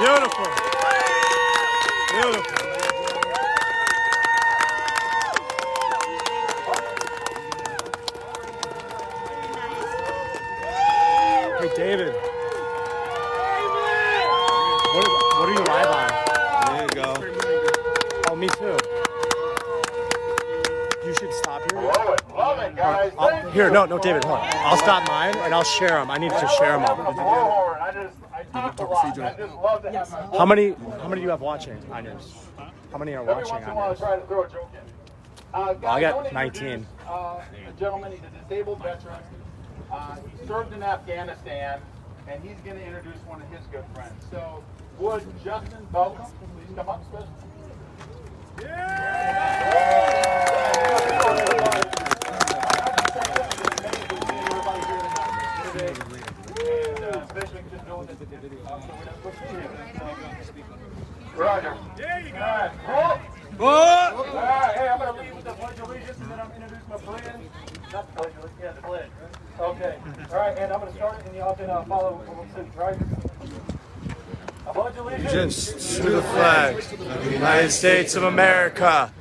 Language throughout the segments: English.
Beautiful. Beautiful. Hey, David. What are you live on? There you go. Oh, me too. You should stop here. Love it, guys. Here, no, David, hold on. I'll stop mine and I'll share them. I need to share them all. I talk a lot. I just love to have my How many do you have watching on yours? How many are watching on yours? try to throw a joke in. I got 19. A gentleman, he's a disabled veteran. He served in Afghanistan, and he's going to introduce one of his good friends. So, would Justin Buckingham please come up, Chris? Roger. There you go. All right, hey, I'm going to leave with the Pledge of Allegiance, and then I'm going to introduce my friend. Not the Pledge of Allegiance, yeah, the Pledge. Okay. All right, and I'm going to start it, and y'all can follow what we'll see, right? I pledge allegiance To the flag of the United States of America,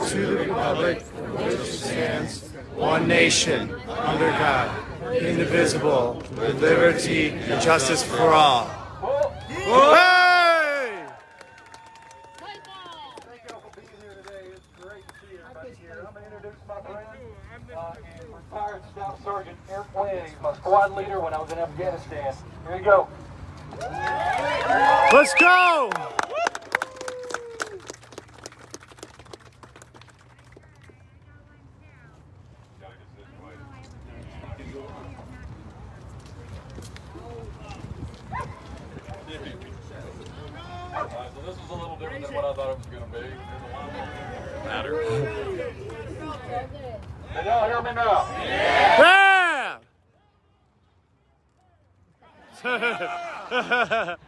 to the republic for which it stands, one nation, under God, indivisible, with liberty and justice for all. Hey! Thank y'all for being here today. It's great to see everybody here. I'm going to introduce my friend and retired Staff Sergeant Infantry Sniper. He was my squad leader when I was in Afghanistan. Here you go. Let's go! So this is a little different than what I thought it was going to be. Matter. Can y'all hear me now? Yeah! That,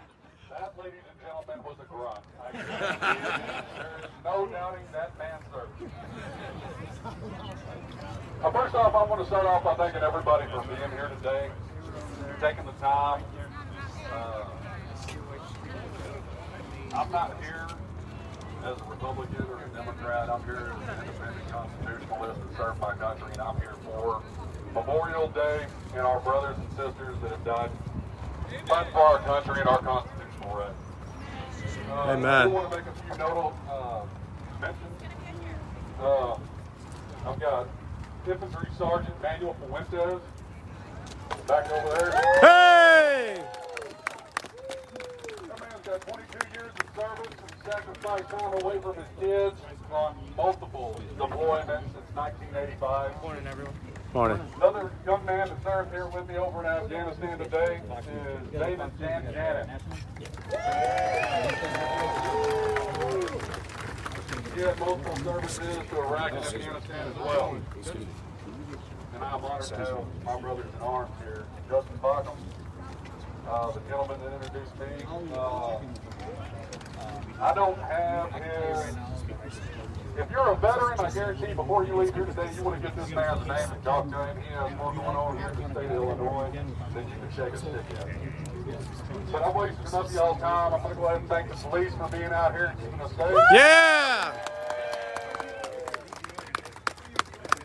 ladies and gentlemen, was a grunt. There is no doubting that man's service. First off, I want to start off by thanking everybody for being here today, taking the time. I'm not here as a Republican or a Democrat. I'm here as an independent constitutionalist that serve my country, and I'm here for Memorial Day and our brothers and sisters that have died fighting for our country and our constitutional rights. Amen. I do want to make a few notable mentions. I've got Infantry Sergeant Manuel Fuentes back over there. Hey! That man's got 22 years of service and sacrificed time away from his kids on multiple deployments since 1985. Morning, everyone. Morning. Another young man that served here with me over in Afghanistan today is David Janet. He had multiple services to Iraq and Afghanistan as well. And I'm honored to have my brothers in arms here. Justin Buckingham, the gentleman that introduced me. I don't have his... If you're a veteran, I guarantee before you leave here today, you want to get this man's name and talk to him. He has more going on here in the state of Illinois than you can shake a stick at. But I'm wasting enough of y'all's time. I'm going to go ahead and thank the police for being out here and keeping us safe. Yeah!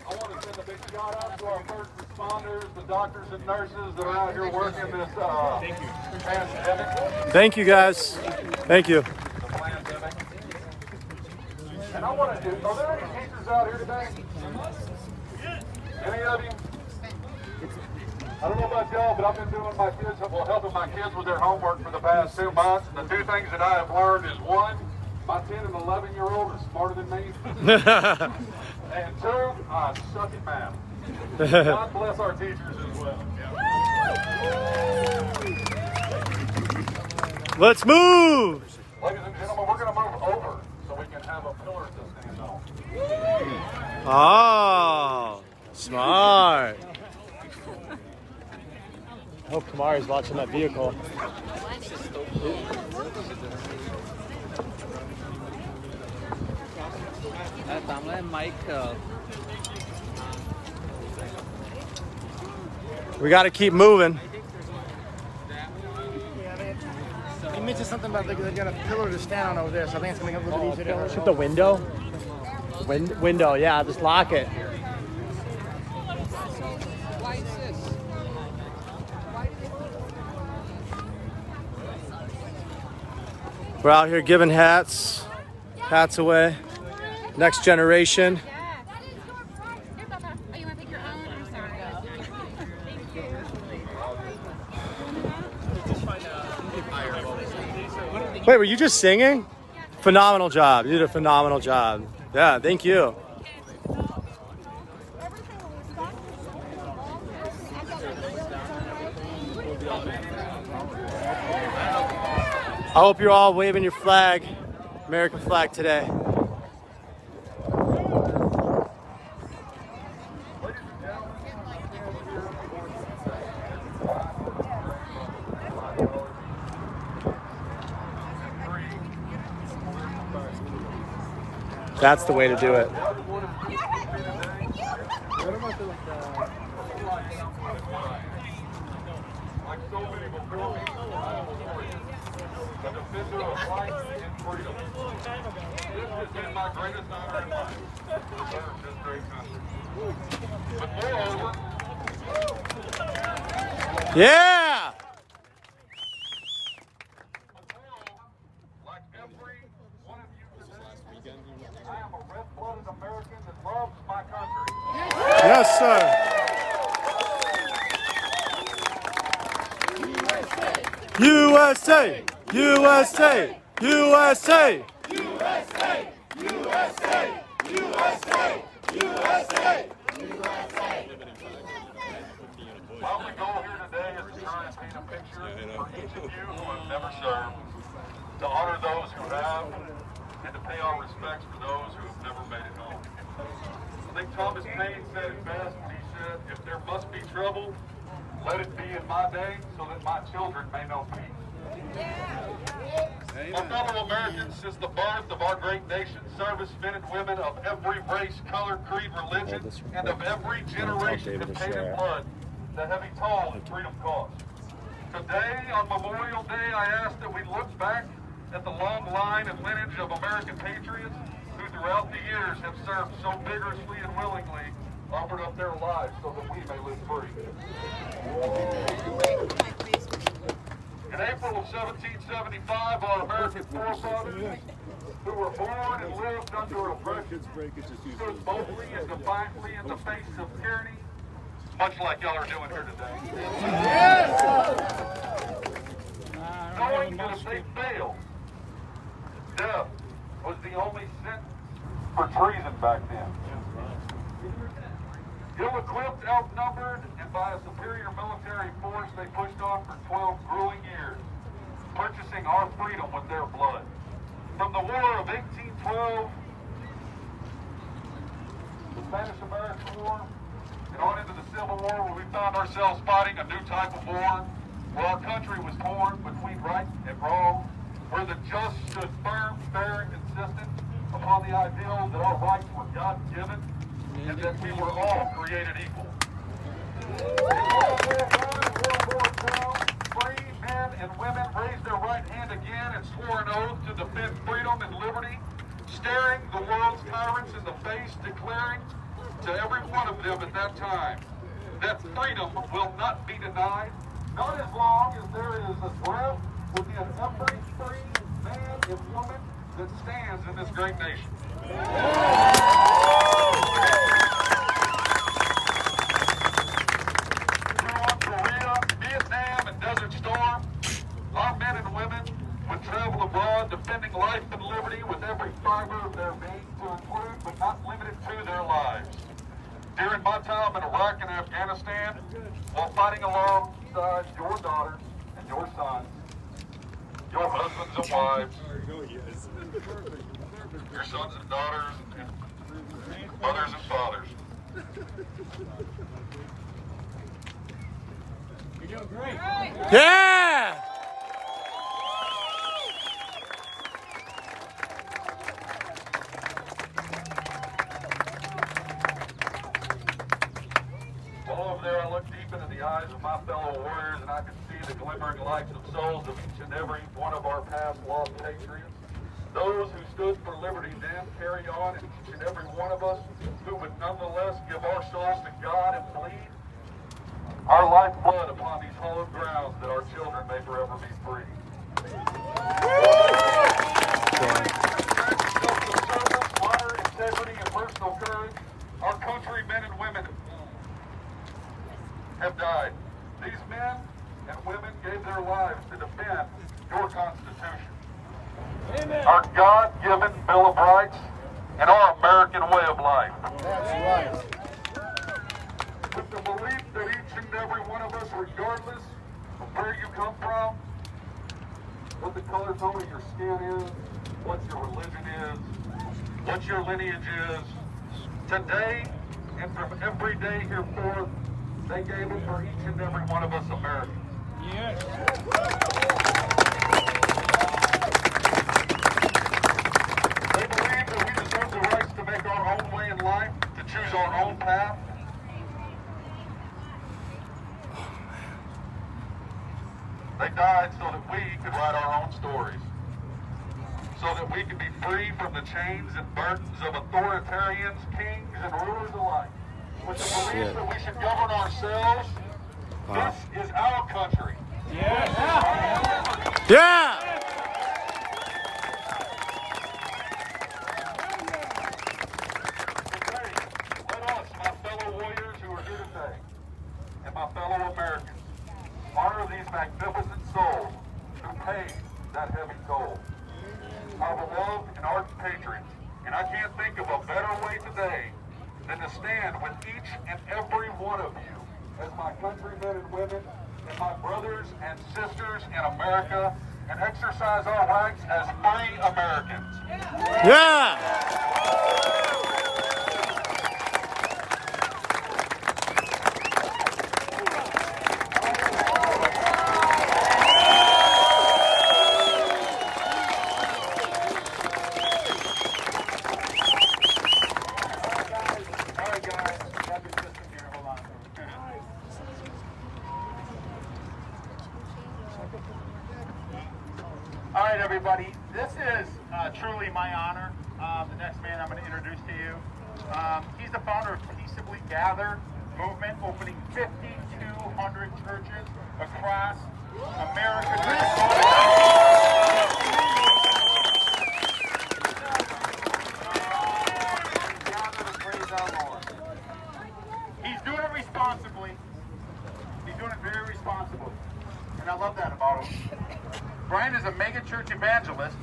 I want to send a big shout out to our first responders, the doctors and nurses that are out here working this pandemic. Thank you, guys. Thank you. The pandemic. And I want to do, are there any teachers out here today? Any of you? I don't know about y'all, but I've been doing my kids, well, helping my kids with their homework for the past 2 months. And the two things that I have learned is one, my 10 and 11-year-old are smarter than me. And two, I suck at math. God bless our teachers as well. Let's move! Ladies and gentlemen, we're going to move over so we can have a pillar to stand on. Oh, smart. I hope Kamari's watching that vehicle. We got to keep moving. mentioned something about they got a pillar to stand on over there, so I think it's going to make it a little bit easier to Shut the window. Window, yeah, just lock it. We're out here giving hats away. Next generation. Yeah. Here, Papa. Oh, you want to pick your own? I'm sorry. Thank you. Wait, were you just singing? Phenomenal job. You did a phenomenal job. Yeah, thank you. I hope you're all waving your flag, American flag today. That's the way to do it. Like so many before me, I am warrior, a defender of life and freedom. This has been my greatest honor in life to serve this great country. But moreover, Yeah! like every one of you today, I am a red-blooded American that loves my country. Yes, sir. USA! USA! USA! My only goal here today is to try and paint a picture for each of you who have never served, to honor those who have, and to pay our respects for those who have never made it home. I think Thomas Paine said it best when he said, "If there must be trouble, let it be in my day so that my children may know peace." My fellow Americans, since the birth of our great nation, servicemen and women of every race, color, creed, religion, and of every generation have paid in blood the heavy toll that freedom cost. Today, on Memorial Day, I ask that we look back at the long line and lineage of American patriots who throughout the years have served so vigorously and willingly, offered up their lives so that we may live free. In April of 1775, our American forefathers, who were born and lived under oppression, stood boldly and defiantly in the face of tyranny, much like y'all are doing here today. Knowing that if they failed, death was the only sentence for treason back then. Ill-equipped, outnumbered, and by a superior military force, they pushed on for 12 grueling years, purchasing our freedom with their blood. From the War of 1812, the Spanish-American War, and on into the Civil War, where we found ourselves fighting a new type of war, where our country was torn between right and wrong, where the just stood firm, fair, and consistent upon the ideal that our rights were God-given, and that we were all created equal. In World War I and World War II, free men and women raised their right hand again and swore an oath to defend freedom and liberty, staring the world's tyrants in the face, declaring to every one of them at that time that freedom will not be denied, not as long as there is a breath within every free man and woman that stands in this great nation. Our men and women would travel abroad defending life and liberty with every fiber of their being, to include but not limited to their lives. During my time in Iraq and Afghanistan, while fighting alongside your daughters and your sons, your husbands and wives, your sons and daughters and mothers and fathers. You're doing great. Yeah! Well, over there, I look deep into the eyes of my fellow warriors, and I can see the glimmering lights of souls of each and every one of our past lost patriots. Those who stood for liberty then carry on, and each and every one of us who would nonetheless give our souls to God and plead our lifeblood upon these hallowed grounds that our children may forever be free. Honor, integrity, and personal courage, our countrymen and women have died. These men and women gave their lives to defend your Constitution, our God-given Bill of Rights, and our American way of life. That's right. With the belief that each and every one of us, regardless of where you come from, what the color tone of your skin is, what your religion is, what your lineage is, today and from every day hereforth, they gave it for each and every one of us Americans. Yes. They believe that we deserve the rights to make our own way in life, to choose our own path. They died so that we could write our own stories, so that we could be free from the chains and burdens of authoritarians, kings, and rulers alike. With the belief that we should govern ourselves, this is our country. Yeah! Today, let us, my fellow warriors who are here today, and my fellow Americans, honor these magnificent souls who paid that heavy toll. Our beloved and ardent patriots, and I can't think of a better way today than to stand with each and every one of you as my countrymen and women and my brothers and sisters in America and exercise our rights as free Americans. Yeah! All right, everybody. This is truly my honor. The next man I'm going to introduce to you. He's the founder of Peaceably Gather movement, opening 5,200 churches across America. He's doing it responsibly. He's doing it very responsibly. And I love that about him. Brian is a mega church evangelist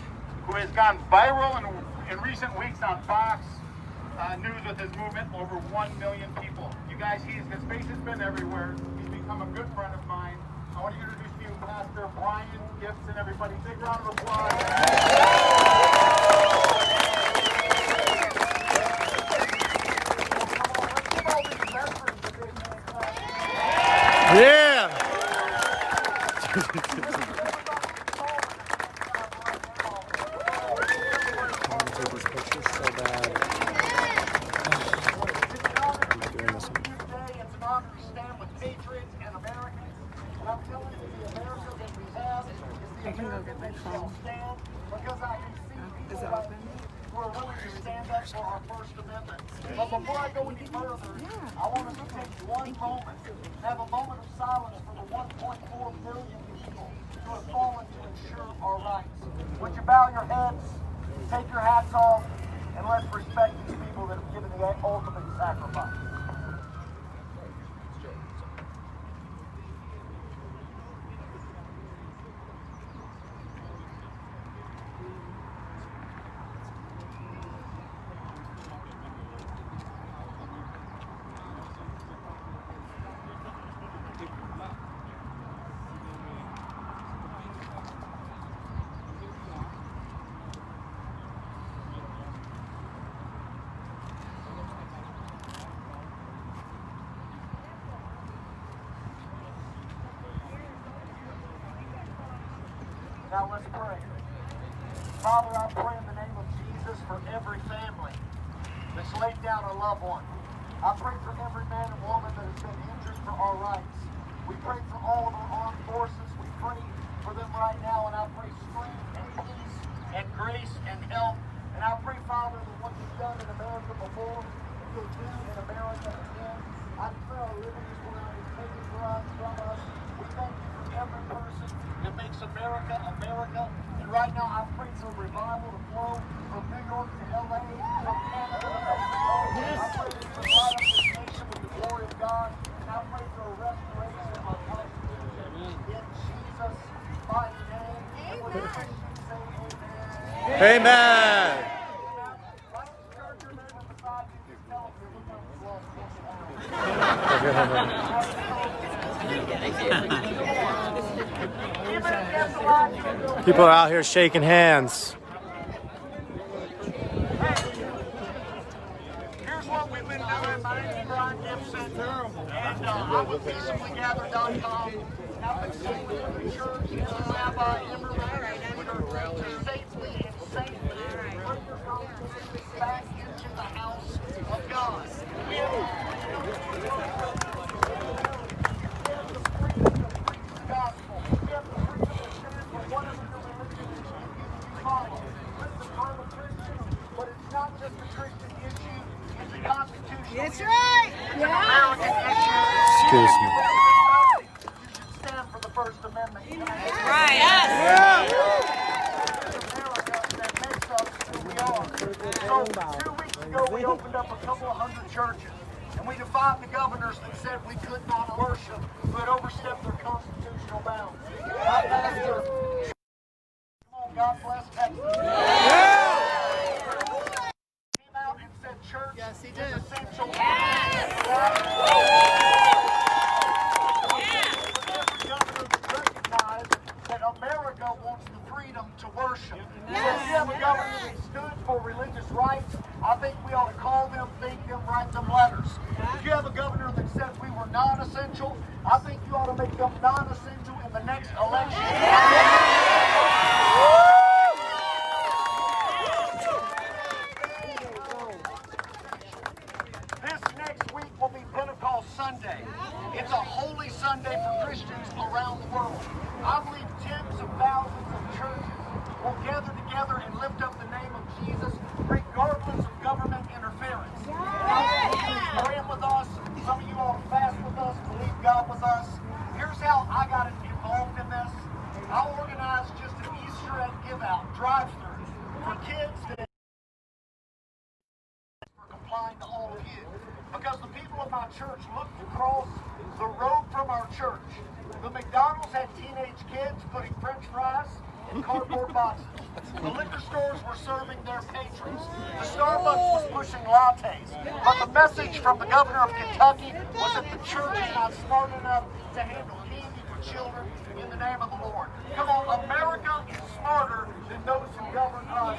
who has gone viral in recent weeks on Fox News with his movement, over 1 million people. You guys, his face has been everywhere. He's become a good friend of mine. I want to introduce to you Pastor Brian Gibson, everybody. Big round of applause. Yeah! I can go get my phone. Is it open? We're willing to stand up for our First Amendment. But before I go any further, I want us to take one moment, have a moment of silence for the 1.4 million people who have fallen to ensure our rights. Would you bow your heads, take your hats off, and let's respect these people that have given the ultimate sacrifice. Now let's pray. Father, I pray in the name of Jesus for every family that's laid down a loved one. I pray for every man and woman that has been injured for our rights. We pray for all of our armed forces. We pray for them right now, and I pray strength and peace and grace and help. And I pray, Father, that what you've done in America before, you'll do in America again. I declare our liberties will not be taken from us. We thank you for every person that makes America America. And right now, I pray for revival to flow from New York to LA, from Canada to Mexico. I pray that you would light up this nation with the glory of God. And I pray for a restoration of our Constitution in Jesus' mighty name. And with the Christians say amen. Amen. People are out here shaking hands. Here's what we've been doing. My name is Brian Gibson, and I'm with peaceablygathered.com. And I've been sitting with every church and Rabbi Emmerman to safely and safely bring your congregation back into the house of God. We have the freedom to preach the gospel. We have the freedom to stand for whatever your religion you follow. Listen, I'm a Christian, but it's not just a Christian issue. It's a constitutional issue. right. It's an American issue. Excuse me. You should stand for the First Amendment. Right. America that makes us who we are. So 2 weeks ago, we opened up a couple of hundred churches, and we defied the governors that said we could not worship, who had overstepped their constitutional bounds. Our pastor, come on, God bless Texas. Came out and said church is essential. That America wants the freedom to worship. So if you have a governor that stood for religious rights, I think we ought to call them, thank them, write them letters. If you have a governor that says we were non-essential, I think you ought to make them non-essential in the next election. This next week will be Pentecost Sunday. It's a holy Sunday for Christians around the world. I believe tens of thousands of churches will gather together and lift up the name of Jesus, regardless of government interference. And I want you to pray with us. Some of you all fast with us, believe God with us. Here's how I got involved in this. I organized just an Easter egg give-out, drive-through, for kids that complying to all of you. Because the people of my church looked across the road from our church. The McDonald's had teenage kids putting French fries in cardboard boxes. The liquor stores were serving their patrons. The Starbucks was pushing lattes. But the message from the governor of Kentucky was that the church is not smart enough to handle candy for children in the name of the Lord. Come on, America is smarter than those who govern us.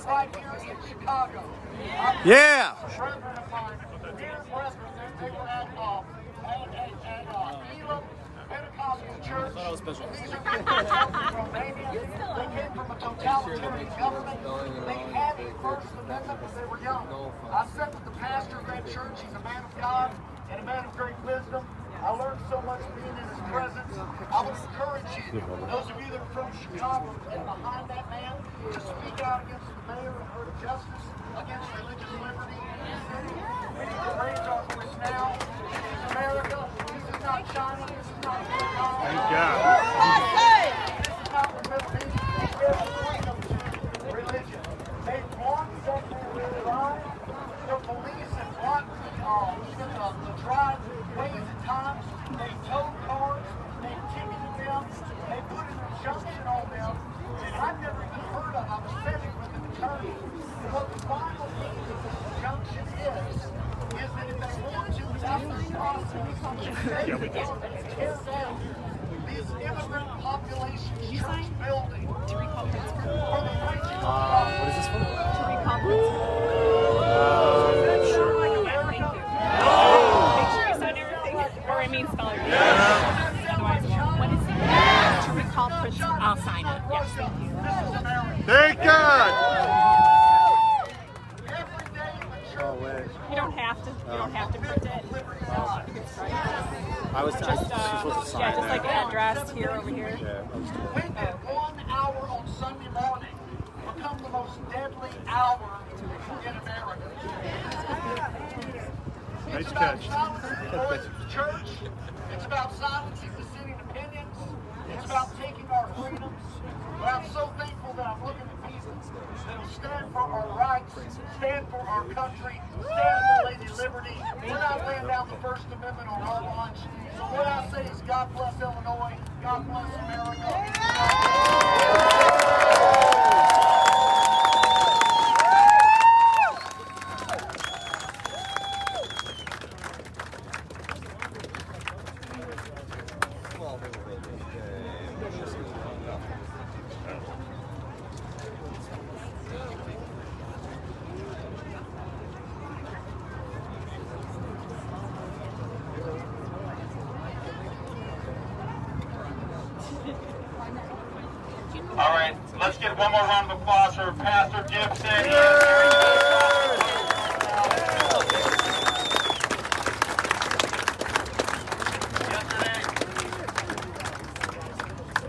Right here in Chicago. Yeah. Brethren of mine, dear brethren, they were at Elam Pentecostal Church. These are people from Romania. They came from a totalitarian government. They had a First Amendment when they were young. I sat with the pastor of that church. He's a man of God and a man of great wisdom. I learned so much being in his presence. I would encourage you, those of you that are from Chicago and behind that man, to speak out against the mayor and her justice, against religious liberty in the city. We need to raise our voice now. This is America. This is not China. This is not Vietnam. Thank God. This is not the Middle East. We have freedom to religion. They blocked secondary drive. The police have blocked even the driveways at times. They towed cars. They ticketed them. They put an injunction on them that I've never even heard of. I was sitting with an attorney. What the Bible means of this injunction is that if they want to, without this process, tear down these immigrant population church buildings for the preaching of God. What is this for? To recall principle. Make sure you sign everything, or it means spell everything. Otherwise, it won't. What is it? To recall principle. I'll sign it. Yes, thank you. This is America. Oh, wait. You don't have to. You don't have to print it. I was Just yeah, just like address here over here. When did 1 hour on Sunday morning become the most deadly hour in America? It's about silencing the voice of the church. It's about silencing dissenting opinions. It's about taking our freedoms. But I'm so thankful that I'm looking at people that will stand for our rights, stand for our country, stand for Lady Liberty. We're not laying down the First Amendment on our lunch. So what I say is God bless Illinois, God bless America. All right, let's get one more round of applause for Pastor Gibson.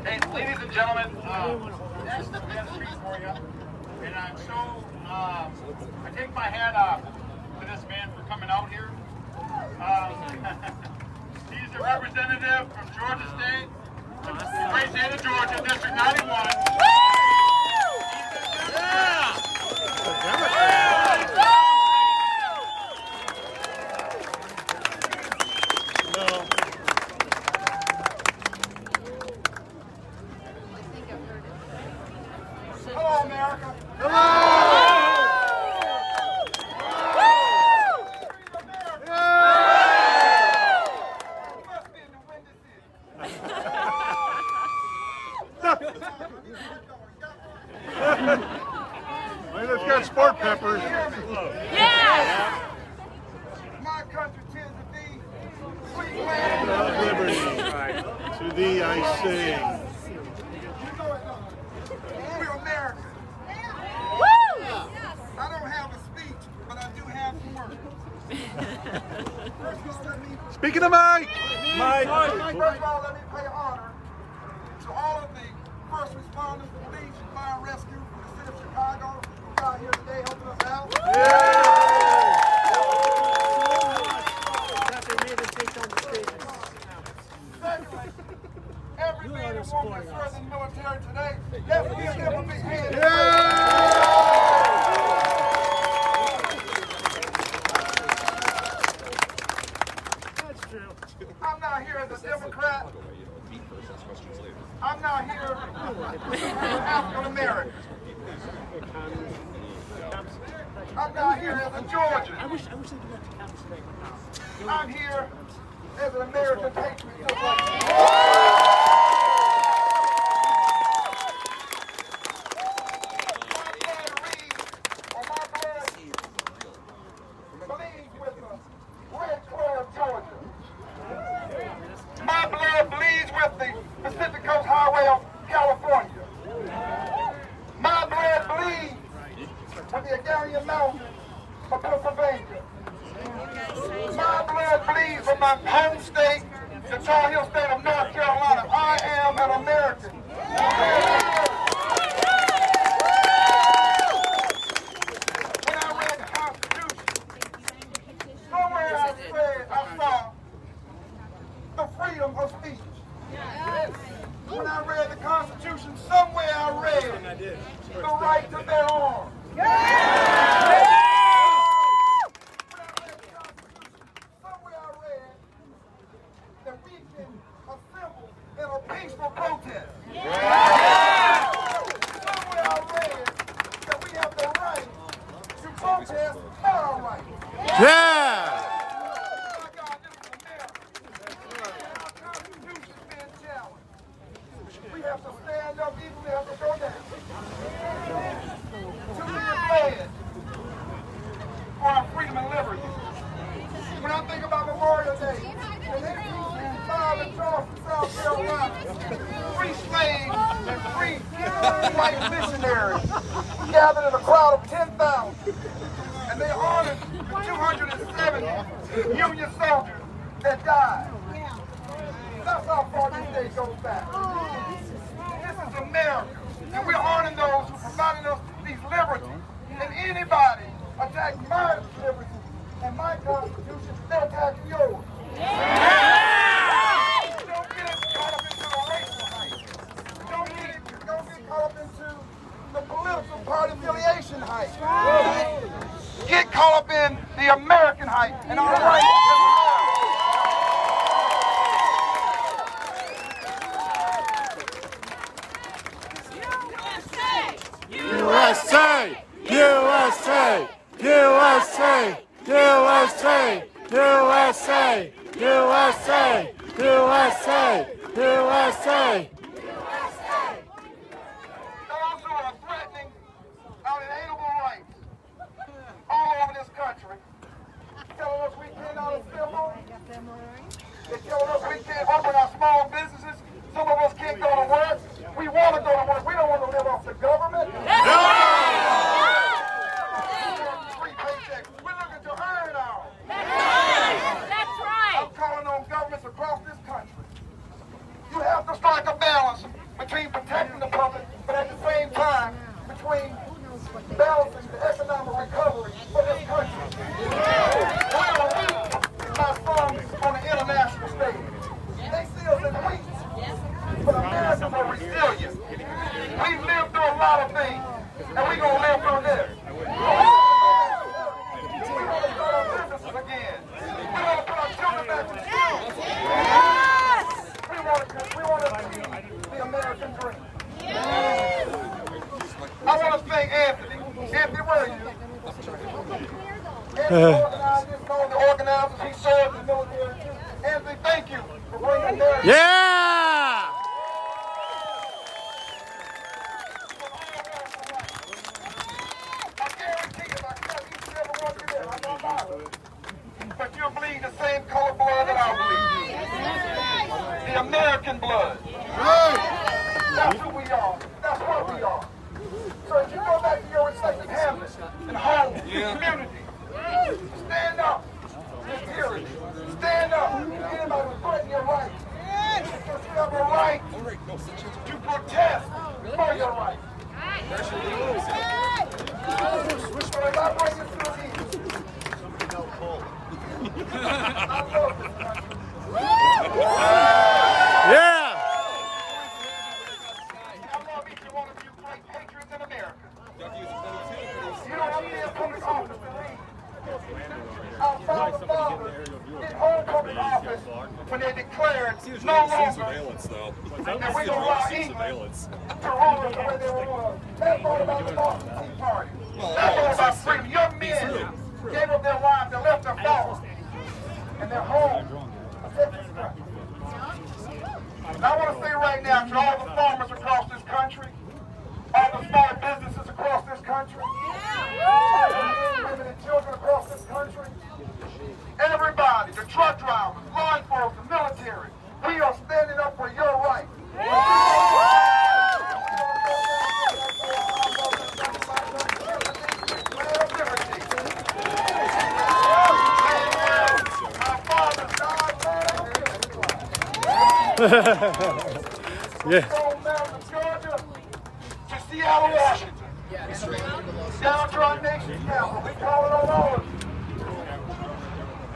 Hey, ladies and gentlemen, that's the best speech for you. And I'm so, I take my hat off to this man for coming out here. He's a representative from Georgia State. Great state of Georgia, District 91. Hello, America. It's got sport peppers. Yeah. My country tis to thee, sweet Of land. liberty. To thee I sing. We're American. Woo! I don't have a speech, but I do have some words. First of all, let me Speaking of Mike. First of all, let me pay honor to all of the first responders, police, and fire and rescue from the city of Chicago who are out here today helping us out. Secondly, every man and woman that serves in the military today, let's give them a big hand. I'm not here as a Democrat. I'm not here as African American. I'm not here as a Georgian. I'm here as an American patriot just like you. My blood bleeds with the Pacific Coast Highway of California. My blood bleeds with the Allegheny Mountains of Pennsylvania. My blood bleeds from my home state, the Tar Heel state of North Carolina. I am an American. When I read the Constitution, somewhere I saw the freedom of speech. When I read the Constitution, somewhere I read the right to bear arms. When I read the Constitution, somewhere I read that we can assemble in a peaceful protest. Somewhere I read that we have the right to protest our rights. Yeah. We have to stand up, even we have to go down. To be glad for our freedom and liberty. When I think about Memorial Day, in 1865 in Charleston, South Carolina, 3 slaves and 3 white missionaries gathered in a crowd of 10,000. And they honored 270 Union soldiers that died. That's how far this day goes back. This is America, and we're honoring those who provided us these liberties. And anybody attack my liberties and my Constitution, they're attacking yours. Don't get caught up into the racial hype. Don't get caught up into the political party affiliation hype. Get caught up in the American hype and our rights. USA! USA! USA! USA! USA! USA! USA! USA! Those who are threatening our inalienable rights all over this country, telling us we cannot assemble, they're telling us we can't open our small businesses, some of us can't go to work. We want to go to work. We don't want to live off the government. Free paychecks. We're looking to earn ours. That's right. I'm calling on governments across this country. You have to strike a balance between protecting the public, but at the same time, between balancing the economic recovery for this country. We are weak by some on the international stage. They see us as weak, but Americans are resilient. We've lived through a lot of things, and we're going to live through this. We're going to start our businesses again. We're going to put our children back in school. We want to achieve the American dream. I want to thank Anthony. Anthony, where are you? Anthony organized this, all the organizers. He served in the military too. Anthony, thank you for bringing America. Yeah! I guarantee you, I tell each and every one of you there, I'm not bothered. But you bleed the same color blood that I bleed. The American blood. That's who we are. That's what we are. So if you go back to your respective hamlets and homes, community, stand up. Security. Stand up. Anybody who's threatening your rights. Because you have a right to protest for your rights. So if I bring this to the end, I love this country. Yeah! I love each and one of you great patriots in America. You don't have to be in public office to lead. Our founding fathers did hold public office when they declared no longer that we're going to allow England to rule us the way they want. That's all about the Boston Tea Party. That's all about freedom. Young men gave up their lives, they left their farms and their homes. And I want to say right now to all the farmers across this country, all the small businesses across this country, all the men, women, and children across this country, everybody, the truck drivers, law enforcement, military, we are standing up for your rights. Yeah. From Georgia to Seattle, Washington, down to our nation's capital. We call it on all of you.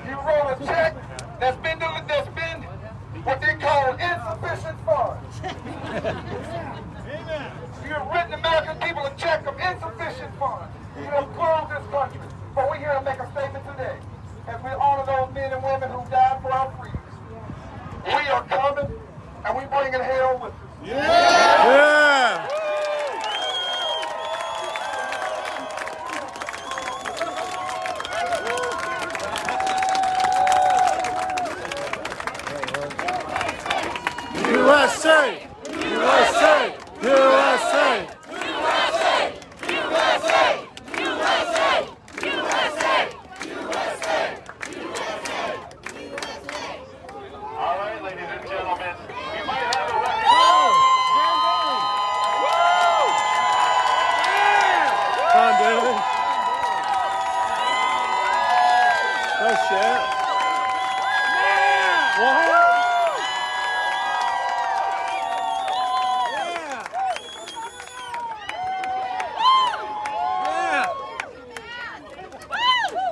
You wrote a check that's been what they call insufficient funds. You've written American people a check of insufficient funds. You have closed this country. But we're here to make a statement today as we honor those men and women who died for our freedom. We are coming, and we bringing hell with us. Yeah! USA! USA! USA! USA! USA! USA! USA! All right, ladies and gentlemen, we might have a record. Come on, David. Oh shit. What?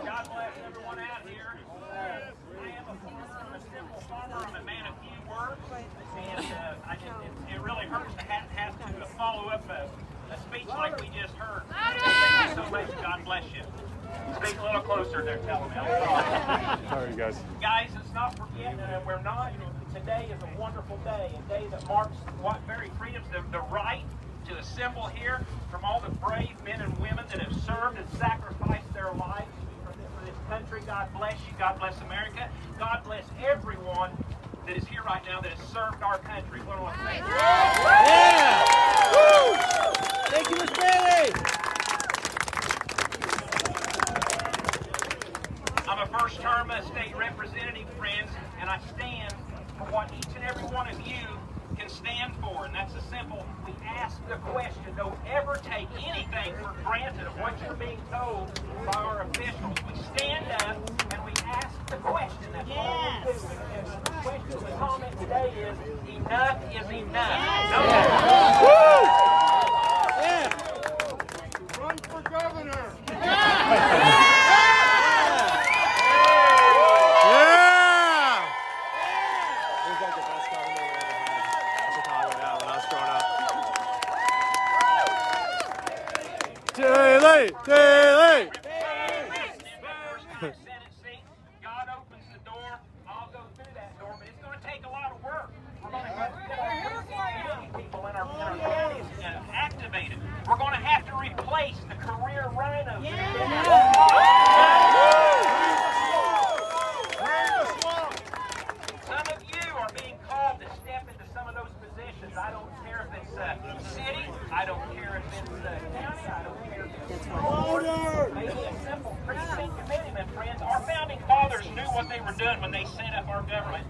God bless everyone out here. I am a farmer. I'm a simple farmer. I'm a man of few words. And it really hurts to have to follow up a speech like we just heard. Thank you so much. God bless you. Speak a little closer there, tell me. I'm sorry. How are you guys? Guys, let's not forget, we're not, today is a wonderful day, a day that marks what very freedoms, the right to assemble here from all the brave men and women that have served and sacrificed their lives for this country. God bless you. God bless America. God bless everyone that is here right now that has served our country. What do I say? Yeah! Woo! Thank you, Miss Bailey! I'm a first-term state representative, friends, and I stand for what each and every one of you can stand for, and that's a simple, we ask the question. Don't ever take anything for granted of what you're being told by our officials. We stand up and we ask the question. That's all we do. And the question, the comment today is, enough is enough. Yeah. Woo! Yeah. Run for governor. Daily! Daily! Senate seat. God opens the door. I'll go through that door, but it's going to take a lot of work. We're going to have to get our people in our counties activated. We're going to have to replace the career rhinos. Some of you are being called to step into some of those positions. I don't care if it's city. I don't care if it's county. I don't care if it's maybe a simple precinct committeeman, friends. Our founding fathers knew what they were doing when they set up our government.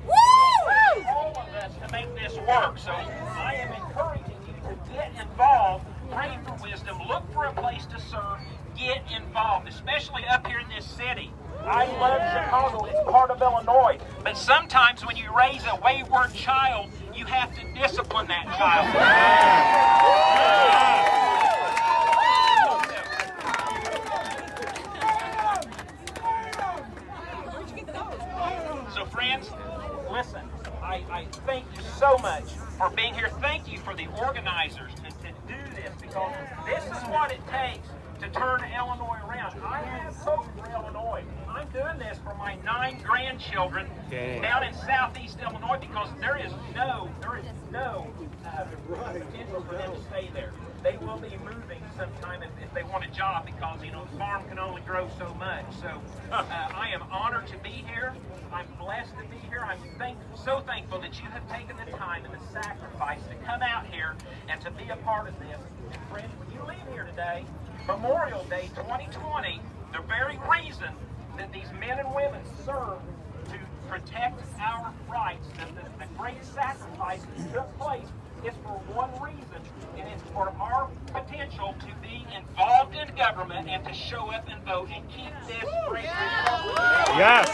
All of us to make this work. So I am encouraging you to get involved, pray for wisdom, look for a place to serve, get involved, especially up here in this city. I love Chicago, it's part of Illinois, but sometimes when you raise a wayward child, you have to discipline that child. So friends, listen, I thank you so much for being here. Thank you for the organizers to do this, because this is what it takes to turn Illinois around. I have hope for Illinois. I'm doing this for my 9 grandchildren down in southeast Illinois, because there is no potential for them to stay there. They will be moving sometime if they want a job, because the farm can only grow so much. So I am honored to be here. I'm blessed to be here. I'm so thankful that you have taken the time and the sacrifice to come out here and to be a part of this. And friends, when you leave here today, Memorial Day 2020, the very reason that these men and women serve to protect our rights, the great sacrifice that took place, is for one reason, and it's for our potential to be involved in government and to show up and vote and keep this great republic. Yes!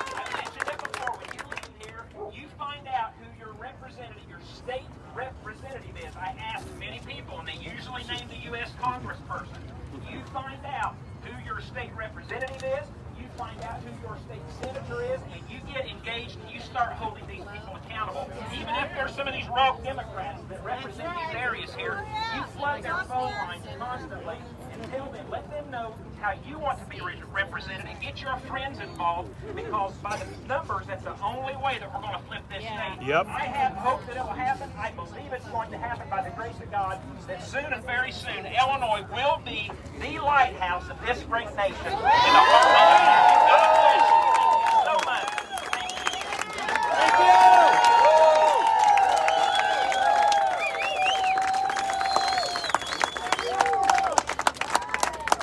I mentioned it before, when you leave here, you find out who your representative, your state representative is. I asked many people, and they usually name the U.S. Congressperson. You find out who your state representative is, you find out who your state senator is, and you get engaged and you start holding these people accountable. Even if there's some of these rogue Democrats that represent these areas here, you flood their phone lines constantly and tell them, let them know how you want to be represented, and get your friends involved, because by the numbers, that's the only way that we're going to flip this state. Yep. I have hope that it will happen. I believe it's going to happen by the grace of God, that soon and very soon, Illinois will be the lighthouse of this great nation in the whole nation. God bless you. Thank you so much. Thank you. Thank you!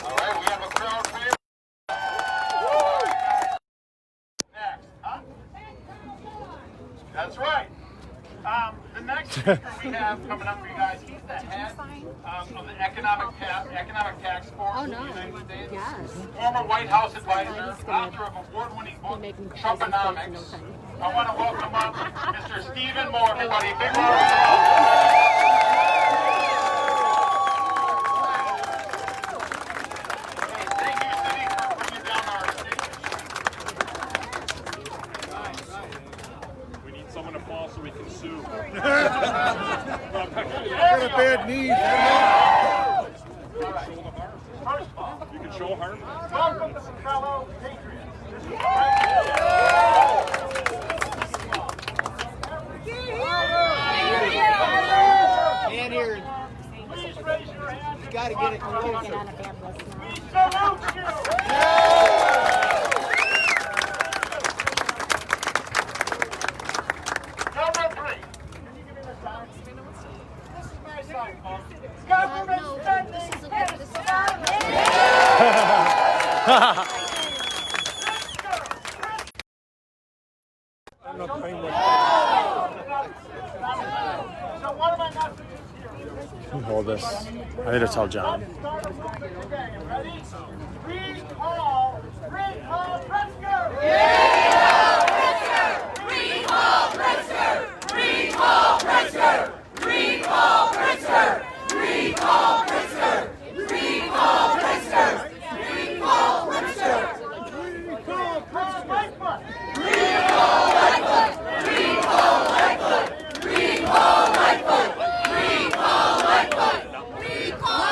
All right, we have a crowd here. Next, huh? That's right. The next we have coming up for you guys. He's the head of the economic tax force of the United States. Former White House advisor, author of award-winning book Trumponomics. I want to welcome up Mr. Stephen Moore, everybody. Big round of Thank you, City, for bringing down our station. We need someone to fall so we can sue. Got a bad knee. First of all, You can show harm. welcome to some fellow patriots. Can't hear it. Please raise your hand. You gotta get it closer. We salute you. Number 3. Can you give me the sign? This is my sign, folks. Government spending is So what am I not to do here? Hold this. I need to tell John. Let's start a movement today. Ready? Recall Pritzker! Recall Pritzker! Recall Pritzker! Recall Pritzker! Recall Pritzker! Recall Pritzker! Recall Pritzker! Recall Lightfoot! Recall Lightfoot! Recall Lightfoot! Recall Lightfoot! Recall Lightfoot! Recall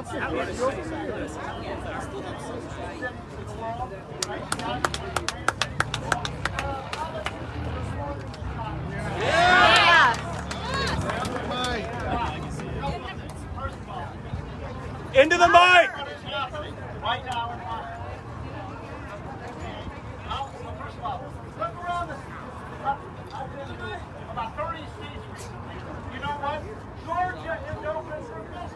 Can't hear Into the mic! What is happening right now in Washington? First of all, look around the country. I've been to about 30 states recently. You know what? Georgia is open for business.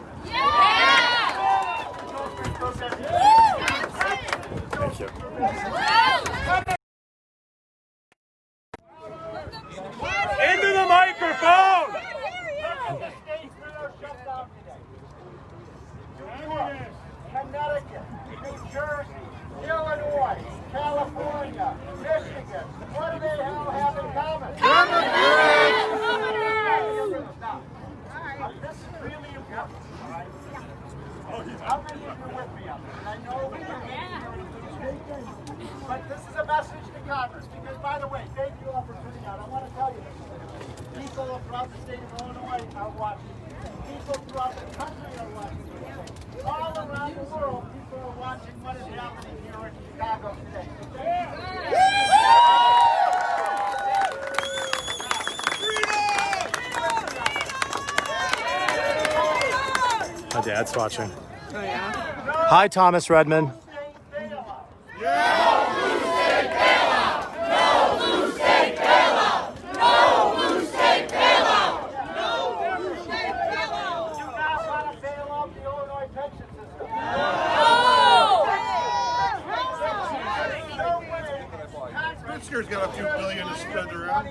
Into the microphone! The states that are shut down today. New York, Connecticut, New Jersey, Illinois, California, Michigan. What do they all have in common? Now, this is really important, all right? How many of you are with me on this? And I know that you're but this is a message to Congress because, by the way, thank you all for tuning out. I want to tell you this. People throughout the state of Illinois are watching. People throughout the country are watching. All around the world, people are watching what is happening here in Chicago today. My dad's watching. Hi, Thomas Redman. Pritzker's got a few billion to spread around.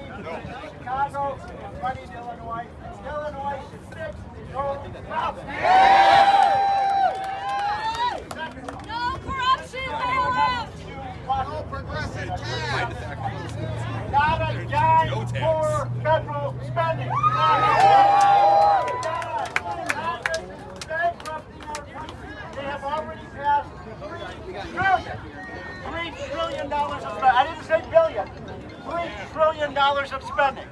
Chicago, money in Illinois. Illinois should fix its own problem. No corruption, bailout! No progressive tax. Not a dime more federal spending. Bankrupting our country. They have already passed $3 trillion of spending. I didn't say billion. $3 trillion of spending.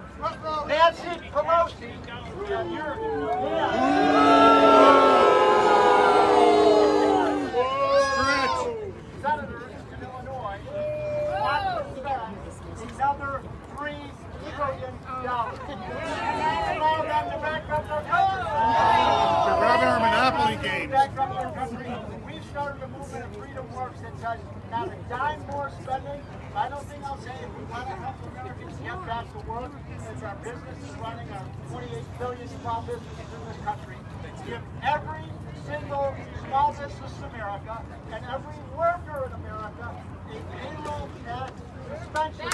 Nancy Pelosi, senators in Illinois want to spend another $3 trillion. Allow them to bankrupt our country. They're robbing our Monopoly games. Bankrupt our country. We've started a movement of freedom works that says not a dime more spending. Final thing I'll say, if we want to help Americans get back to work, as our business is running, our 28 billion small businesses in this country, give every single small business in America and every worker in America a payroll tax suspension.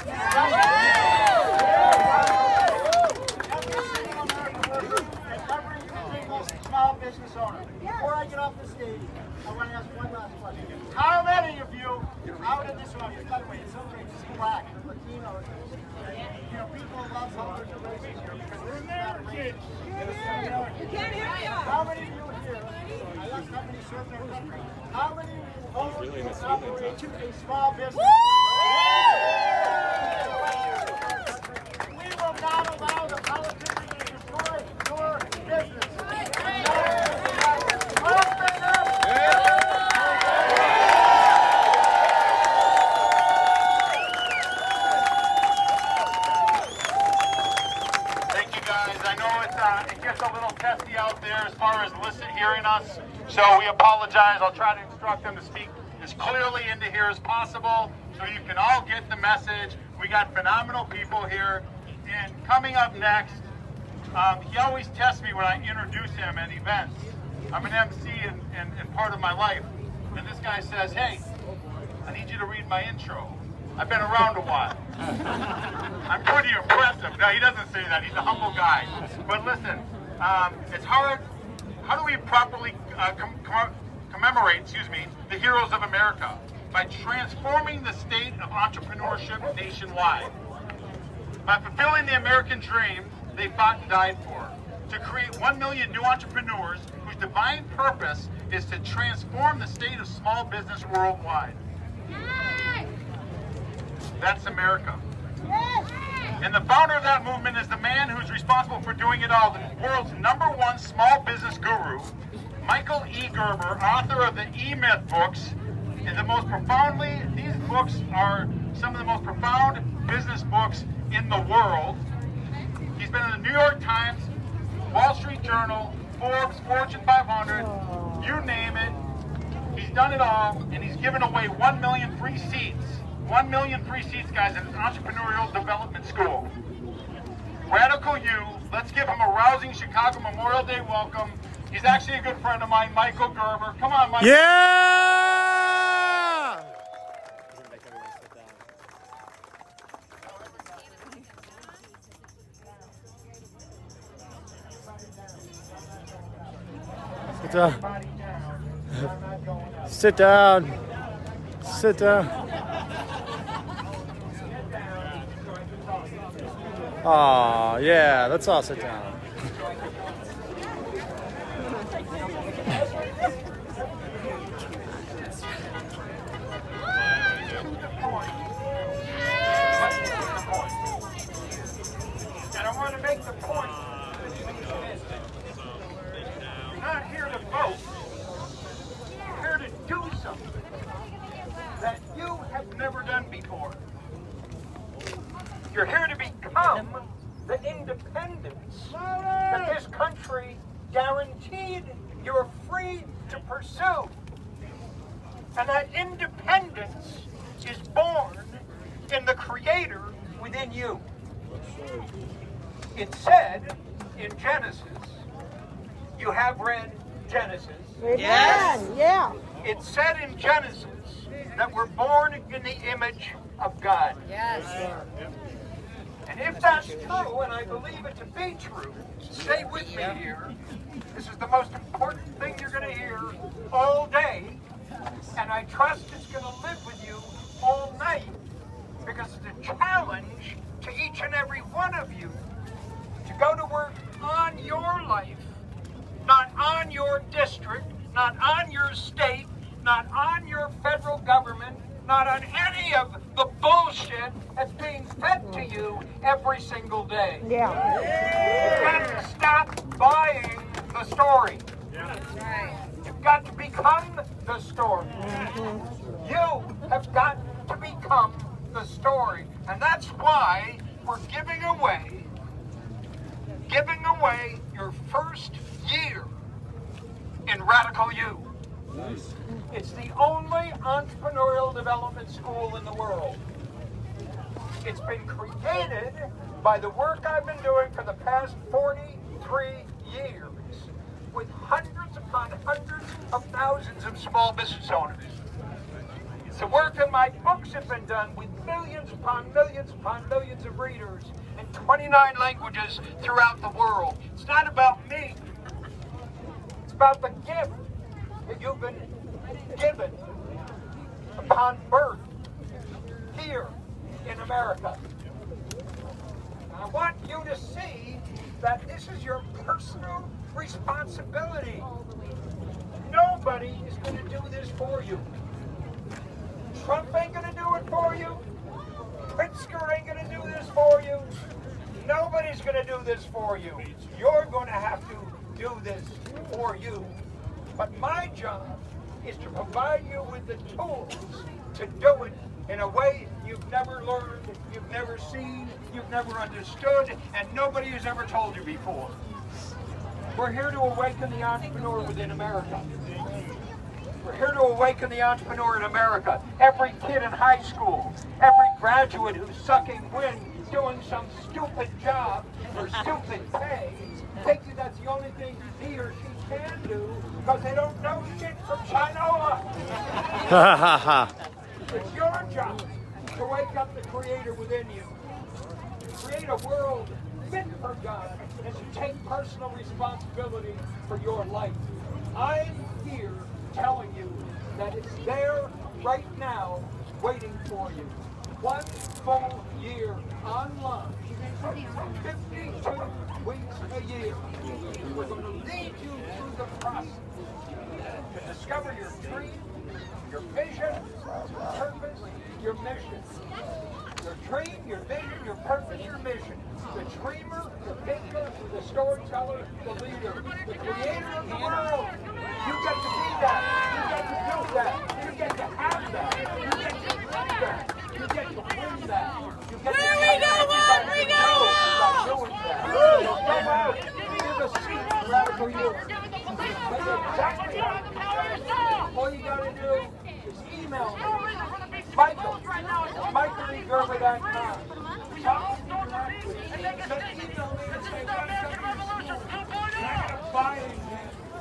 Every single American worker and every single small business owner. Before I get off the stage, I want to ask one last question. How many of you out in this audience, by the way, it's okay, just black, Latino, you know, people love celebrating races here because this is not a race. How many of you here, I asked how many serve their country, how many own or operate a small business? We will not allow the politicians to destroy your business. It gets a little testy out there as far as hearing us, so we apologize. I'll try to instruct them to speak as clearly into here as possible so you can all get the message. We got phenomenal people here, and coming up next, he always tests me when I introduce him at events. I'm an MC in part of my life, and this guy says, "Hey, I need you to read my intro. I've been around a while." I'm pretty impressive. No, he doesn't say that. He's a humble guy. But listen, it's hard. How do we properly commemorate, the heroes of America? By transforming the state of entrepreneurship nationwide. By fulfilling the American dream they fought and died for. To create 1 million new entrepreneurs whose divine purpose is to transform the state of small business worldwide. That's America. And the founder of that movement is the man who's responsible for doing it all, the world's #1 small business guru, Michael E. Gerber, author of the E-Myth books, and these books are some of the most profound business books in the world. He's been in the New York Times, Wall Street Journal, Forbes, Fortune 500, you name it. He's done it all, and he's given away 1 million free seats. 1 million free seats, guys, at his entrepreneurial development school. Radical You, let's give him a rousing Chicago Memorial Day welcome. He's actually a good friend of mine, Michael Gerber. Come on, Michael. Yeah! Sit down. Sit down. Sit down. Aw, yeah, let's all sit down. And I want to make the point. You're not here to vote. You're here to do something that you have never done before. You're here to become the independence that this country guaranteed you're free to pursue. And that independence is born in the Creator within you. It said in Genesis, you have read Genesis. Yes. Yeah. It said in Genesis that we're born in the image of God. Yes. And if that's true, and I believe it to be true, stay with me here. This is the most important thing you're going to hear all day, and I trust it's going to live with you all night, because it's a challenge to each and every one of you to go to work on your life, not on your district, not on your state, not on your federal government, not on any of the bullshit that's being fed to you every single day. Yeah. You've got to stop buying the story. You've got to become the story. You have got to become the story. And that's why we're giving away your first year in Radical You. It's the only entrepreneurial development school in the world. It's been created by the work I've been doing for the past 43 years with hundreds of upon hundreds of thousands of small business owners. The work of my books have been done with millions upon millions of readers in 29 languages throughout the world. It's not about me. It's about the gift that you've been given upon birth here in America. I want you to see that this is your personal responsibility. Nobody is going to do this for you. Trump ain't going to do it for you. Pritzker ain't going to do this for you. Nobody's going to do this for you. You're going to have to do this for you. But my job is to provide you with the tools to do it in a way you've never learned, you've never seen, you've never understood, and nobody has ever told you before. We're here to awaken the entrepreneur within America. We're here to awaken the entrepreneur in America. Every kid in high school, every graduate who's sucking wind, doing some stupid job for stupid pay, thinks that that's the only thing he or she can do because they don't know shit from China. It's your job to wake up the creator within you. Create a world fit for God and to take personal responsibility for your life. I'm here telling you that it's there right now waiting for you. 1 full year online, 52 weeks a year. We're going to lead you through the process to discover your dream, your vision, your purpose, your mission. Your dream, your vision, your purpose, your mission. The dreamer, the thinker, the storyteller, the leader, the creator of the world. You get to be that. You get to do that. You get to have that. You get to win that. You get to win that. You get to make everybody know about doing that. So come out. Give a seat radical you. That's exactly how you do that. All you got to do is email me. Michael, MichaelEGerber.com. Talk to me directly. Just email me and say, I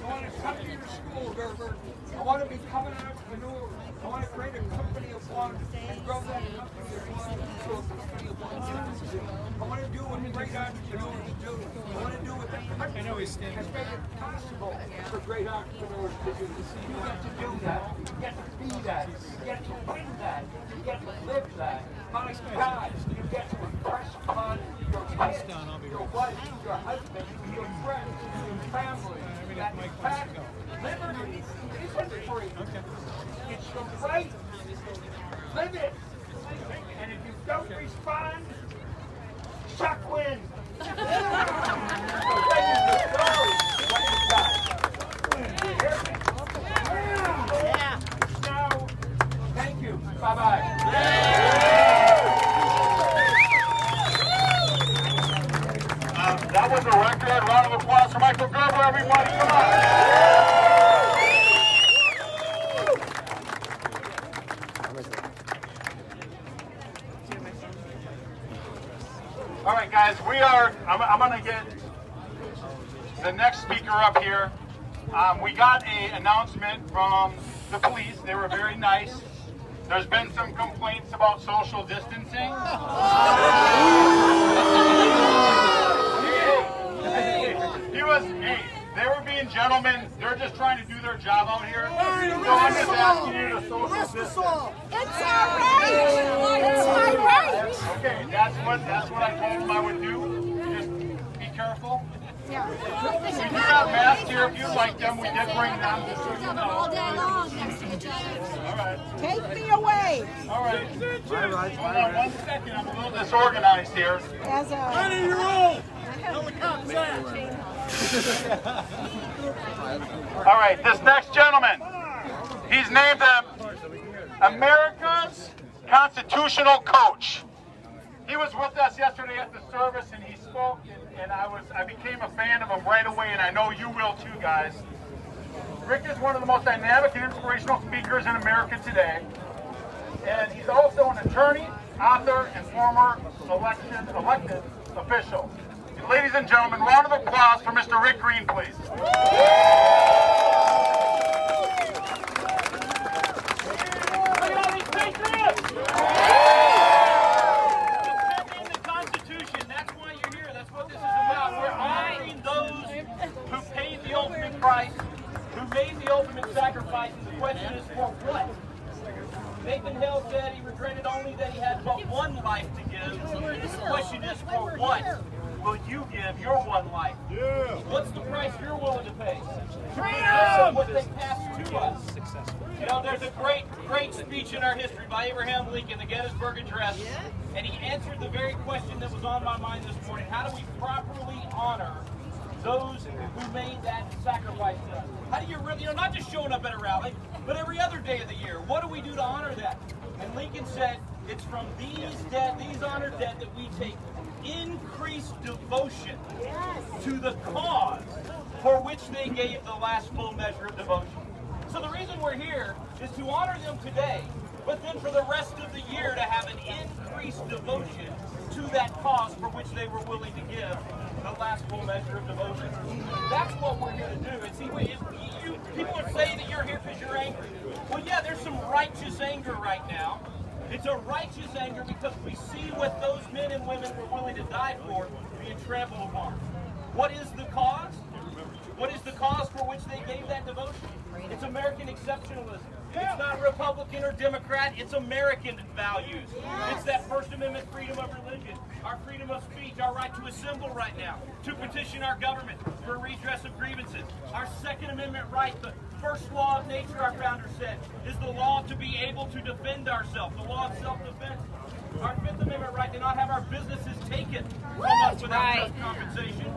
want to come to your school, Gerber. I want to become an entrepreneur. I want to create a company of one and grow that company of one to a company of one. I want to do what great entrepreneurs do. I want to do what the country has made it possible for great entrepreneurs to do. You get to do that. You get to be that. You get to win that. You get to live that. My God, you get to impress upon your kids, your wife, your husband, your friends, your family. That in fact, liberty isn't free. It's your right. Live it. And if you don't respond, suck wind. So when you discover what you got. You hear me? Yeah. Now, thank you. Bye-bye. That was a record. Round of applause for Michael Gerber, everybody. Come on. All right, guys, I'm going to get the next speaker up here. We got an announcement from the police. They were very nice. There's been some complaints about social distancing. They were being gentlemen. They're just trying to do their job out here. So I'm just asking you to social distance. It's our right. It's my right. Okay, that's what I told them I would do. Just be careful. Yeah. We do have masks here if you'd like them. We did bring them. Just so you know. All day long next to each other. All right. Take me away. All right. Hold on 1 second. I'm a little disorganized here. As a All right, this next gentleman, he's named America's Constitutional Coach. He was with us yesterday at the service and he spoke and I became a fan of him right away, and I know you will too, guys. Rick is one of the most dynamic and inspirational speakers in America today. And he's also an attorney, author, and former elected official. Ladies and gentlemen, round of applause for Mr. Rick Green, please. Nathan Hale said he regretted only that he had but one life to give. The question is, for what will you give your one life? Yeah. What's the price you're willing to pay? To what they passed to us. You know, there's a great speech in our history by Abraham Lincoln, the Gettysburg Address, and he answered the very question that was on my mind this morning. How do we properly honor those who made that sacrifice to us? How do you really, not just showing up at a rally, but every other day of the year, what do we do to honor that? And Lincoln said, it's from these honored dead that we take increased devotion to the cause for which they gave the last full measure of devotion. So the reason we're here is to honor them today, but then for the rest of the year to have an increased devotion to that cause for which they were willing to give the last full measure of devotion. That's what we're here to do. And see, people are saying that you're here because you're angry. Well, yeah, there's some righteous anger right now. It's a righteous anger because we see what those men and women were willing to die for being trampled upon. What is the cause? What is the cause for which they gave that devotion? It's American exceptionalism. It's not Republican or Democrat, it's American values. It's that First Amendment freedom of religion, our freedom of speech, our right to assemble right now, to petition our government for redress of grievances. Our Second Amendment right, the first law of nature, our founder said, is the law to be able to defend ourselves, the law of self-defense. Our Fifth Amendment right to not have our businesses taken from us without just compensation.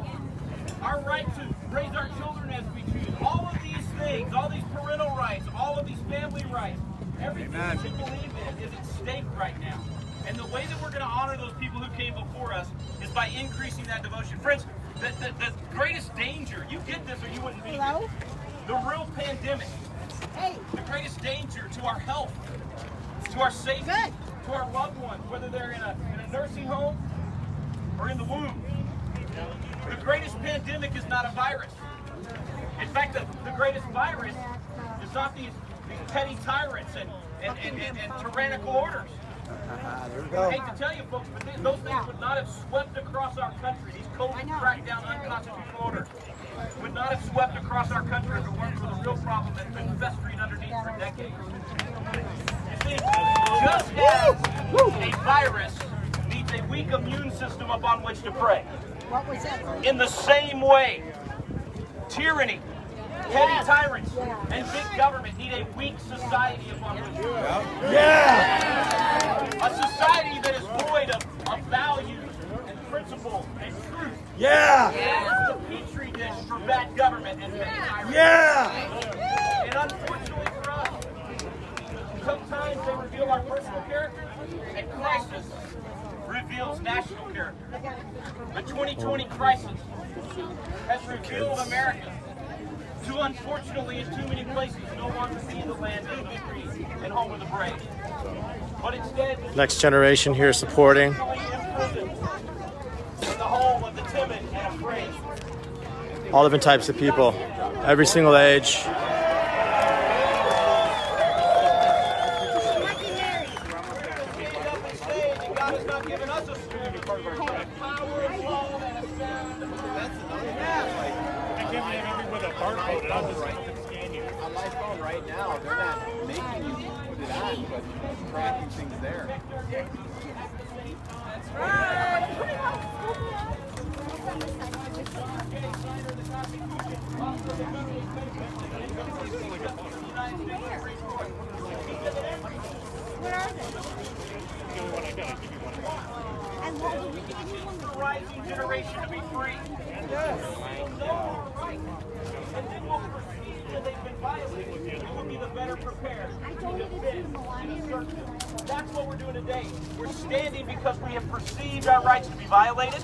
Our right to raise our children as we choose. All of these things, all these parental rights, all of these family rights, everything that we believe in is at stake right now. And the way that we're going to honor those people who came before us is by increasing that devotion. Friends, the greatest danger, you get this or you wouldn't be here. The real pandemic, the greatest danger to our health, to our safety, to our loved ones, whether they're in a nursing home or in the womb. The greatest pandemic is not a virus. In fact, the greatest virus is not these petty tyrants and tyrannical orders. I hate to tell you folks, but those things would not have swept across our country. These COVID crackdown unconstitutional orders would not have swept across our country if it weren't for the real problem that's been festering underneath for decades. You see, just as a virus needs a weak immune system upon which to prey, in the same way, tyranny, petty tyrants, and big government need a weak society upon which to prey. A society that is void of values and principles and truth. It's the petri dish for bad government and petty tyrants. And unfortunately for us, sometimes they reveal our personal character, and crisis reveals national character. The 2020 crisis has revealed America to, unfortunately, in too many places, no longer be the land of the free and home of the brave. But instead, Next generation here supporting. in the home of the timid and afraid. All different types of people, every single age. On my phone right now, they're not making you put it on, but tracking things there. That's right. Where are they? And what do we do? The rising generation to be free. And then we'll perceive that they've been violated. It will be the better prepared. That's what we're doing today. We're standing because we have perceived our rights to be violated.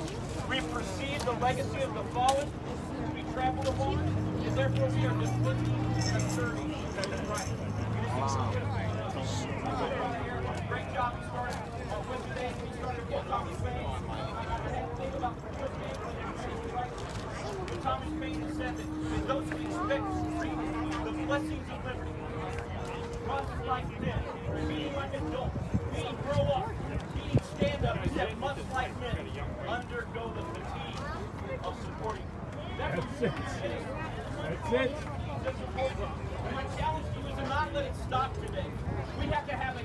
We've perceived the legacy of the fallen to be trampled upon. And therefore we are defending and asserting that right. Great job you started on Wednesday. You started with Thomas Paine. Thomas Paine said that those who expect the blessings of liberty must, like men, being like adults, being grow up, being stand up, and that must, like men, undergo the fatigue of supporting. That's it. That's it. My challenge to you is to not let it stop today. We have to have a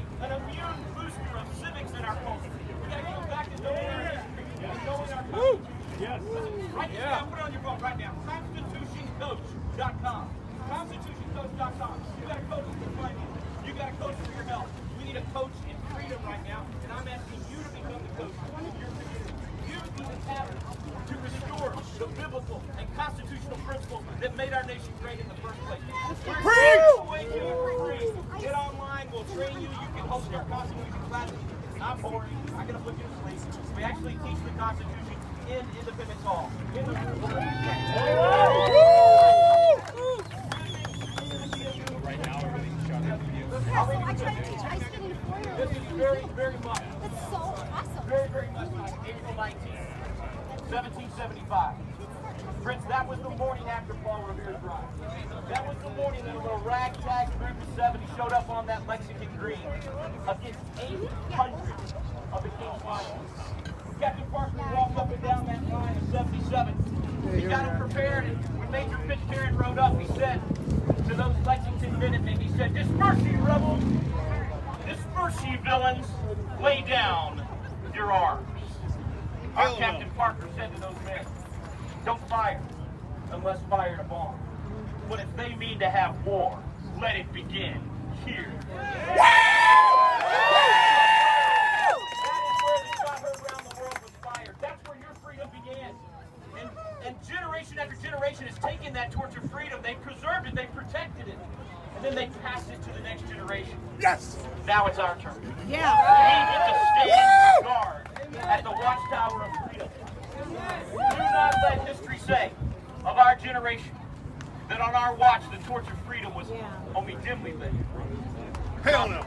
need a coach in freedom right now, and I'm asking you to become the coach of your community. You be the catalyst to restore the biblical and constitutional principles that made our nation great in the first place. We're going to free. Get online, we'll train you. You can host our Constitution classes. It's not boring. I'm not going to put you to sleep. We actually teach the Constitution in Independence Hall. Right now, everything's shut down. I try to teach ice skating to 4-year-olds. This is very, very much. That's so awesome. Very, very much like April 19th, 1775. Prince, that was the morning after Paul Revere's ride. That was the morning that a little ragtag group of 70 showed up on that Lexington Green against 800 of the King's finalists. Captain Parker walked up and down that line of 77. He got them prepared, and when Major Fitzgerald rode up, he said to those Lexington Minutemen, he said, "Disperse ye rebels, disperse ye villains, lay down your arms." Our Captain Parker said to those men, "Don't fire unless fired upon. But if they mean to have war, let it begin here." And generation after generation has taken that torch of freedom, they've preserved it, they've protected it, and then they passed it to the next generation. Yes! Now it's our turn. Yeah. We get to stand guard at the watchtower of freedom. Do not let history say of our generation that on our watch the torch of freedom was only dimly lit. Hell no!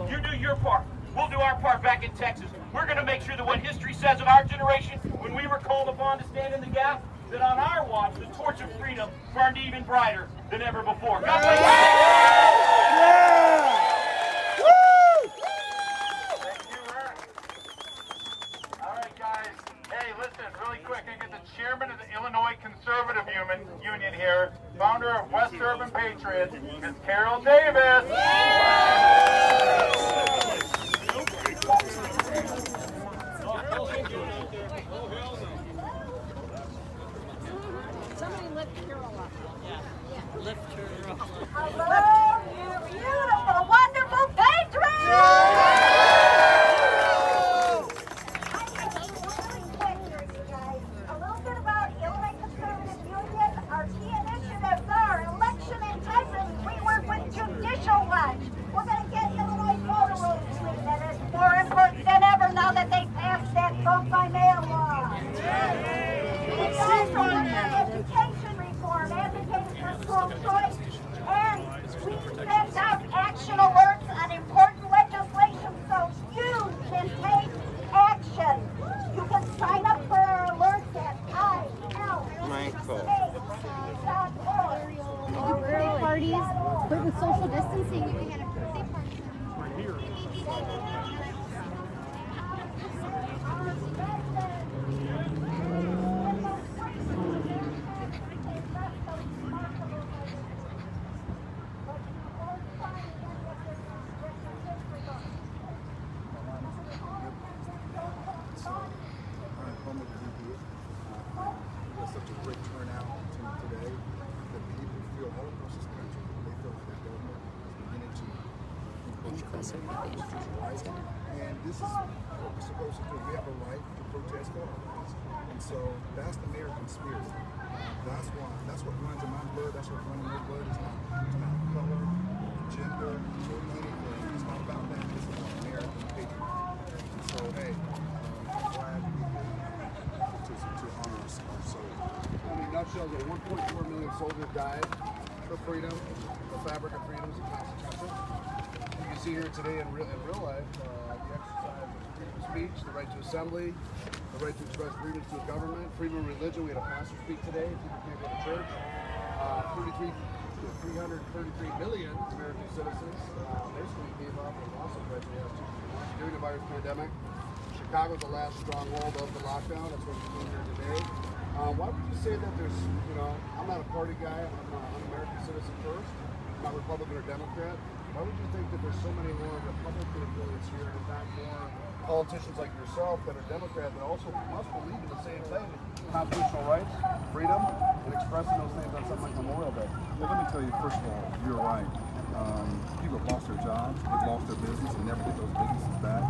You do your part. We'll do our part back in Texas. We're going to make sure that what history says of our generation, when we were called upon to stand in the gap, that on our watch, the torch of freedom burned even brighter than ever before. God bless you. Thank you, Rick. All right, guys. Hey, listen, really quick. I get the chairman of the Illinois Conservative Union here, founder of West Urban Patriots, Ms. Carol Davis. Somebody lift Carol up. Yeah. Lift her up. Hello, you beautiful, wonderful patriots! A little bit about Illinois Conservative Union. Our key initiatives are election integrity. We work with Judicial Watch. We're going to get Illinois voter rolls clean. That is more important than ever now that they passed that vote-by-mail law. We also work on education reform, advocating for school choice, and we send out action alerts on important legislation so you can take action. You can sign up for our alerts at ILSA.org. Birthday parties, but with social distancing, we had a birthday party. We're here. That's such a great turnout today that people feel all across this country. They feel like their government is beginning to right. And this is what we're supposed to do. We have a right to protest for our rights. And so that's the American spirit. That's what runs in my blood. That's what runs in your blood. It's not color, gender, or anything. It's not about that. It's about American patriotism. And so, hey, I'm glad to be here to honor our soldiers. I mean, nutshell, 1.4 million soldiers died for freedom. The fabric of freedom is a constitution. You can see here today in real life the exercise of freedom of speech, the right to assembly, the right to express grievance to a government, freedom of religion. We had a pastor speak today. People can't go to church. 333 million American citizens basically gave up and lost their right during the virus pandemic. Chicago is the last stronghold of the lockdown. That's what we're doing here today. Why would you say that there's, I'm not a party guy. I'm an American citizen first. I'm not Republican or Democrat. Why would you think that there's so many more Republican affiliates here and not more politicians like yourself that are Democrat that also must believe in the same thing, constitutional rights, freedom, and expressing those things on something like Memorial Day? Well, let me tell you, first of all, you're right. People have lost their jobs, they've lost their business, and never get those businesses back.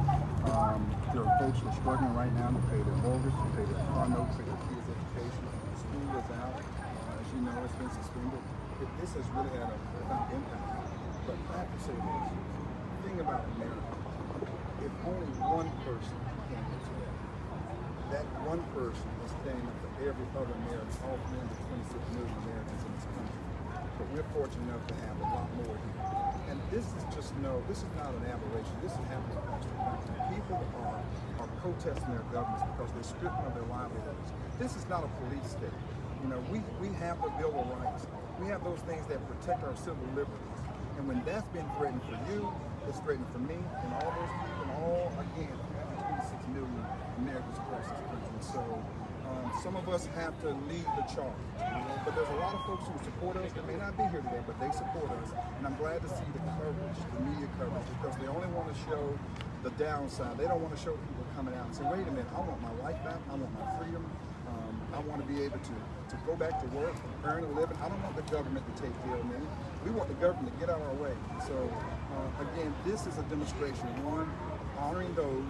There are folks who are struggling right now to pay their mortgage, to pay their car notes, pay their kids' education. School is out. As you know, it's been suspended. This has really had a profound impact. But I have to say this. The thing about America, if only one person came into that one person is standing up for every other American, all 326 million Americans in this country. But we're fortunate enough to have a lot more here. And this is this is not an aberration. This is happening across the country. People are protesting their governments because they're stripping of their livelihoods. This is not a police state. You know, we have the Bill of Rights. We have those things that protect our civil liberties. And when that's been threatened for you, it's threatened for me and all those people and all, again, 26 million Americans across this country. So some of us have to lead the charge. But there's a lot of folks who support us that may not be here today, but they support us. And I'm glad to see the coverage, the media coverage, because they only want to show the downside. They don't want to show people coming out and say, wait a minute, I want my life back, I want my freedom. I want to be able to go back to work, earn a living. I don't want the government to take care of me. We want the government to get out of our way. So again, this is a demonstration, one, honoring those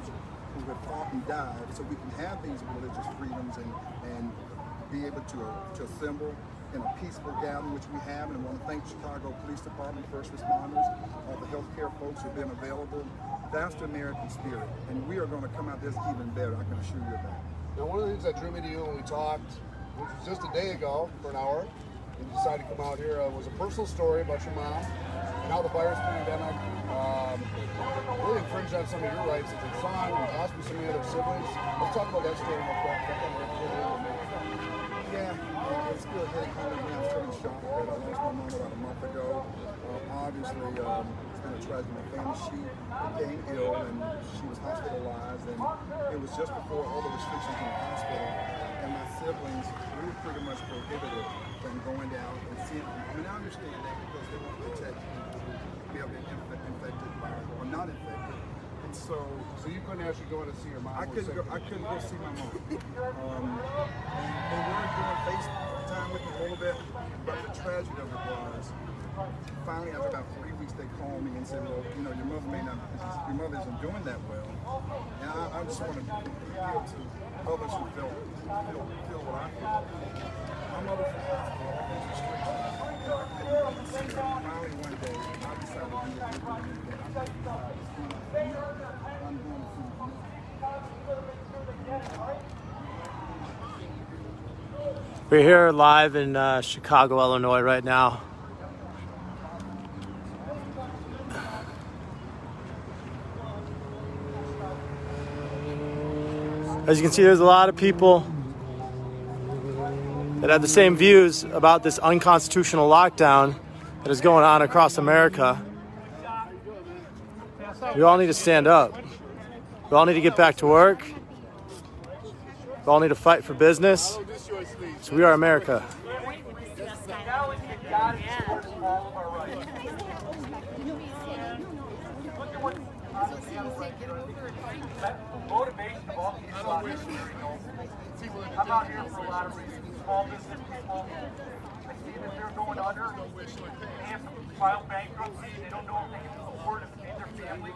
who have fought and died so we can have these religious freedoms and be able to assemble in a peaceful gathering, which we have. And I want to thank the Chicago Police Department, first responders, all the healthcare folks who have been available. That's the American spirit. And we are going to come out this even better, I can assure you of that. Now, one of the things that drew me to you when we talked, which was just a day ago for an hour, and you decided to come out here, was a personal story about your mom and how the virus pandemic really infringed on some of your rights as a son and possibly some of your other siblings. Let's talk about that story real quick. Yeah, it's still hitting home with me. I'm still in shock that I lost my mom about a month ago. Obviously, it's been a tragedy. My family, she became ill and she was hospitalized, and it was just before all the restrictions in the hospital. And my siblings, we were pretty much prohibited from going down and seeing them. I mean, I understand that because they want to protect people who may have been infected by or not infected. And so you couldn't actually go in and see your mom? I couldn't go see my mom. They were doing FaceTime with me a little bit, but the tragedy of it was, finally after about 3 weeks, they called me and said, well, you know, your mother isn't doing that well. And I just want to appeal to others who feel what I feel. My mother was in the hospital, all these restrictions. Finally one day, I decided to be a good man. We're here live in Chicago, Illinois right now. As you can see, there's a lot of people that have the same views about this unconstitutional lockdown that is going on across America. We all need to stand up. We all need to get back to work. We all need to fight for business. So we are America. Motivation of all these I'm out here for a lot of reasons. Small business people, I see that they're going under. They have to file bankruptcy. They don't know if they can afford to feed their family.